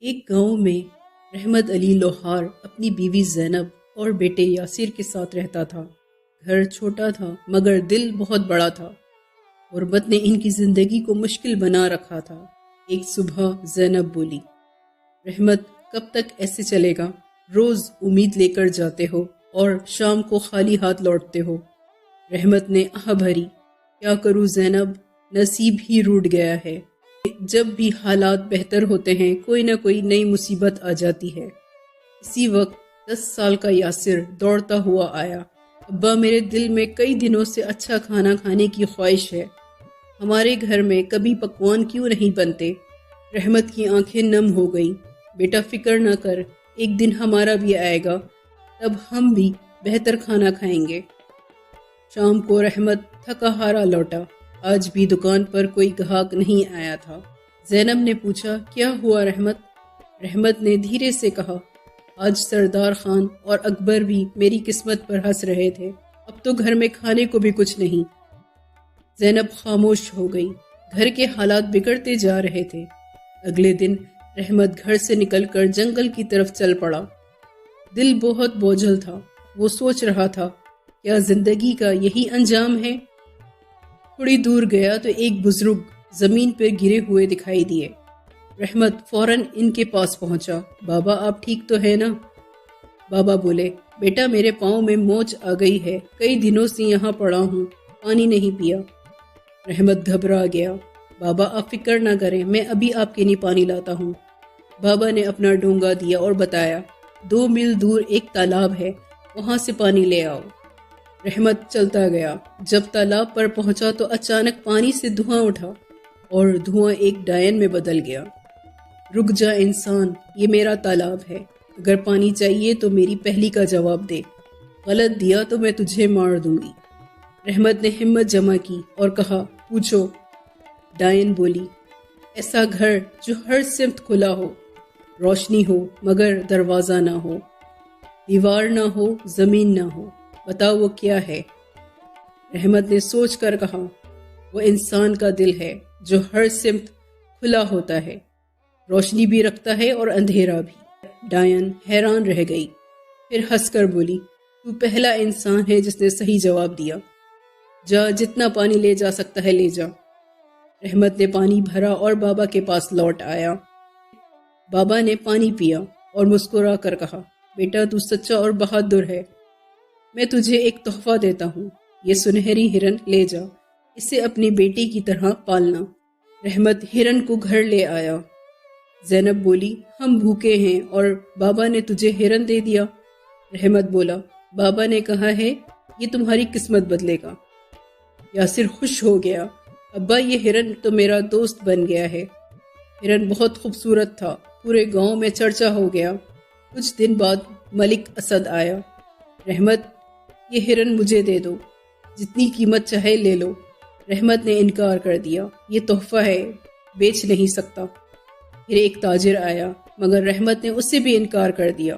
ایک گاؤں میں رحمت علی لوہار اپنی بیوی زینب اور بیٹے یاسر کے ساتھ رہتا تھا۔ گھر چھوٹا تھا مگر دل بہت بڑا تھا۔ غربت نے ان کی زندگی کو مشکل بنا رکھا تھا۔ ایک صبح زینب بولی، رحمت کب تک ایسے چلے گا؟ روز امید لے کر جاتے ہو اور شام کو خالی ہاتھ لوٹتے ہو۔ رحمت نے آہ بھری، کیا کروں زینب، نصیب ہی روٹ گیا ہے۔ جب بھی حالات بہتر ہوتے ہیں کوئی نہ کوئی نئی مصیبت آ جاتی ہے۔ اسی وقت 10 سال کا یاسر دوڑتا ہوا آیا، ابا میرے دل میں کئی دنوں سے اچھا کھانا کھانے کی خواہش ہے، ہمارے گھر میں کبھی پکوان کیوں نہیں بنتے؟ رحمت کی آنکھیں نم ہو گئیں، بیٹا فکر نہ کر، ایک دن ہمارا بھی آئے گا، تب ہم بھی بہتر کھانا کھائیں گے۔ شام کو رحمت تھکا ہارا لوٹا، آج بھی دکان پر کوئی گاہک نہیں آیا تھا۔ زینب نے پوچھا، کیا ہوا رحمت؟ رحمت نے دھیرے سے کہا، آج سردار خان اور اکبر بھی میری قسمت پر ہنس رہے تھے، اب تو گھر میں کھانے کو بھی کچھ نہیں۔ زینب خاموش ہو گئی، گھر کے حالات بگڑتے جا رہے تھے۔ اگلے دن رحمت گھر سے نکل کر جنگل کی طرف چل پڑا۔ دل بہت بوجھل تھا، وہ سوچ رہا تھا، کیا زندگی کا یہی انجام ہے؟ تھوڑی دور گیا تو ایک بزرگ زمین پر گرے ہوئے دکھائی دیے۔ رحمت فوراً ان کے پاس پہنچا، بابا آپ ٹھیک تو ہے نا؟ بابا بولے، بیٹا میرے پاؤں میں موچ آ گئی ہے، کئی دنوں سے یہاں پڑا ہوں، پانی نہیں پیا۔ رحمت گھبرا گیا، بابا آپ فکر نہ کریں، میں ابھی آپ کے لیے پانی لاتا ہوں۔ بابا نے اپنا ڈونگا دیا اور بتایا، 2 میل دور ایک تالاب ہے، وہاں سے پانی لے آؤ۔ رحمت چلتا گیا، جب تالاب پر پہنچا تو اچانک پانی سے دھواں اٹھا اور دھواں ایک ڈائن میں بدل گیا۔ رک جا انسان، یہ میرا تالاب ہے، اگر پانی چاہیے تو میری پہلی کا جواب دے، غلط دیا تو میں تجھے مار دوں گی۔ رحمت نے ہمت جمع کی اور کہا، پوچھو۔ ڈائن بولی، ایسا گھر جو ہر سمت کھلا ہو، روشنی ہو مگر دروازہ نہ ہو، دیوار نہ ہو زمین نہ ہو، بتاؤ وہ کیا ہے؟ رحمت نے سوچ کر کہا، وہ انسان کا دل ہے جو ہر سمت کھلا ہوتا ہے، روشنی بھی رکھتا ہے اور اندھیرا بھی۔ ڈائن حیران رہ گئی، پھر ہنس کر بولی، تو پہلا انسان ہے جس نے صحیح جواب دیا، جا جتنا پانی لے جا سکتا ہے لے جا۔ رحمت نے پانی بھرا اور بابا کے پاس لوٹ آیا۔ بابا نے پانی پیا اور مسکرا کر کہا، بیٹا تو سچا اور بہادر ہے، میں تجھے ایک تحفہ دیتا ہوں، یہ سنہری ہرن لے جا، اسے اپنی بیٹی کی طرح پالنا۔ رحمت ہرن کو گھر لے آیا۔ زینب بولی، ہم بھوکے ہیں اور بابا نے تجھے ہرن دے دیا۔ رحمت بولا، بابا نے کہا ہے یہ تمہاری قسمت بدلے گا۔ یاسر خوش ہو گیا، ابا یہ ہرن تو میرا دوست بن گیا ہے۔ ہرن بہت خوبصورت تھا، پورے گاؤں میں چرچا ہو گیا۔ کچھ دن بعد ملک اسد آیا۔ رحمت، یہ ہرن مجھے دے دو، جتنی قیمت چاہے لے لو۔ رحمت نے انکار کر دیا، یہ تحفہ ہے، بیچ نہیں سکتا۔ پھر ایک تاجر آیا مگر رحمت نے اس سے بھی انکار کر دیا۔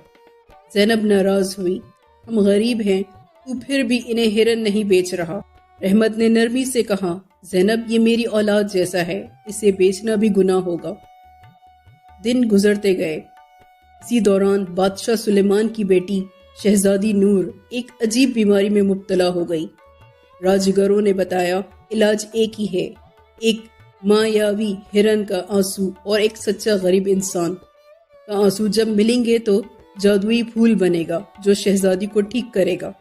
زینب ناراض ہوئی، ہم غریب ہیں، تو پھر بھی انہیں ہرن نہیں بیچ رہا۔ رحمت نے نرمی سے کہا، زینب یہ میری اولاد جیسا ہے، اسے بیچنا بھی گناہ ہوگا۔ دن گزرتے گئے۔ اسی دوران بادشاہ سلیمان کی بیٹی شہزادی نور ایک عجیب بیماری میں مبتلا ہو گئی۔ راجگروں نے بتایا علاج ایک ہی ہے، ایک مایاوی ہرن کا آنسو اور ایک سچا غریب انسان کا آنسو جب ملیں گے تو جادوئی پھول بنے گا جو شہزادی کو ٹھیک کرے گا۔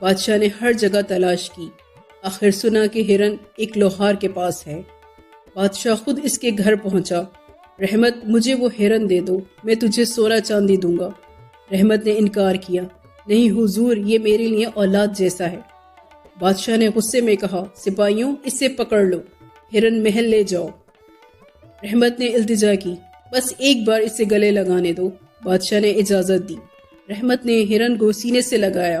بادشاہ نے ہر جگہ تلاش کی، آخر سنا کہ ہرن ایک لوہار کے پاس ہے۔ بادشاہ خود اس کے گھر پہنچا، رحمت مجھے وہ ہرن دے دو، میں تجھے سونا چاندی دوں گا۔ رحمت نے انکار کیا، نہیں حضور، یہ میرے لیے اولاد جیسا ہے۔ بادشاہ نے غصے میں کہا، سپاہیوں اسے پکڑ لو، ہرن محل لے جاؤ۔ رحمت نے التجا کی، بس ایک بار اسے گلے لگانے دو۔ بادشاہ نے اجازت دی۔ رحمت نے ہرن کو سینے سے لگایا،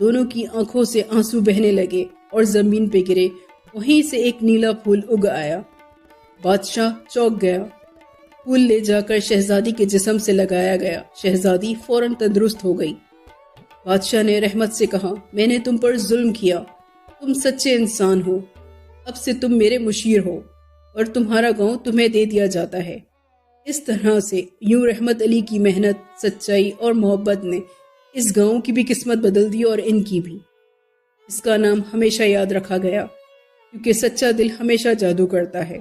دونوں کی آنکھوں سے آنسو بہنے لگے اور زمین پہ گرے، وہیں سے ایک نیلا پھول اگ آیا۔ بادشاہ چونک گیا، پھول لے جا کر شہزادی کے جسم سے لگایا گیا، شہزادی فوراً تندرست ہو گئی۔ بادشاہ نے رحمت سے کہا، میں نے تم پر ظلم کیا، تم سچے انسان ہو، اب سے تم میرے مشیر ہو اور تمہارا گاؤں تمہیں دے دیا جاتا ہے۔ اس طرح سے یوں رحمت علی کی محنت، سچائی اور محبت نے اس گاؤں کی بھی قسمت بدل دی اور ان کی بھی۔ اس کا نام ہمیشہ یاد رکھا گیا کیونکہ سچا دل ہمیشہ جادو کرتا ہے۔